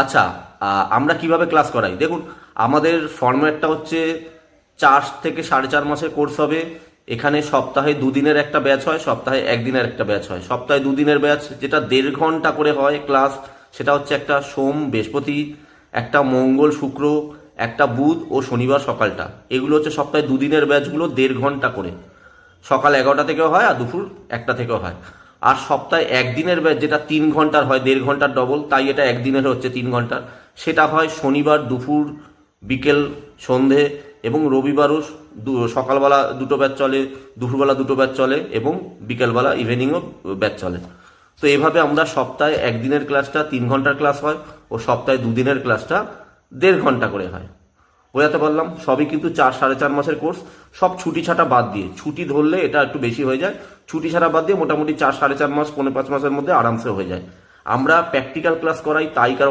আচ্ছা, আমরা কিভাবে ক্লাস করাই দেখুন। আমাদের ফরম্যাটটা হচ্ছে 4 থেকে 4.5 মাসের কোর্স হবে। এখানে সপ্তাহে 2 দিনের একটা ব্যাচ হয়, সপ্তাহে 1 দিনের একটা ব্যাচ হয়। সপ্তাহে 2 দিনের ব্যাচ যেটা 1.5 ঘন্টা করে হয় ক্লাস, সেটা হচ্ছে একটা সোম বৃহস্পতি, একটা মঙ্গল শুক্র, একটা বুধ ও শনিবার সকালটা। এগুলো হচ্ছে সপ্তাহে 2 দিনের ব্যাচগুলো 1.5 ঘন্টা করে। সকাল 11টা থেকেও হয় আর দুপুর 1টা থেকেও হয়। আর সপ্তাহে 1 দিনের ব্যাচ যেটা 3 ঘন্টার হয়, 1.5 ঘন্টার ডবল, তাই এটা 1 দিনের হচ্ছে 3 ঘন্টার। সেটা হয় শনিবার দুপুর, বিকেল, সন্ধে, এবং রবিবারও সকালবেলা দুটো ব্যাচ চলে, দুপুরবেলা দুটো ব্যাচ চলে, এবং বিকেলবেলা ইভিনিংও ব্যাচ চলে। তো এভাবে আমরা সপ্তাহে 1 দিনের ক্লাসটা 3 ঘন্টার ক্লাস হয়, ও সপ্তাহে 2 দিনের ক্লাসটা 1.5 ঘন্টা করে হয়। বোঝাতে পারলাম? সবই কিন্তু 4 সাড়ে 4 মাসের কোর্স, সব ছুটি ছাটা বাদ দিয়ে। ছুটি ধরলে এটা একটু বেশি হয়ে যায়, ছুটি ছাড়া বাদ দিয়ে মোটামুটি 4 সাড়ে 4 মাস, 4.5 মাসের মধ্যে আরামসে হয়ে যায়। আমরা প্র্যাকটিক্যাল ক্লাস করাই, তাই কারণ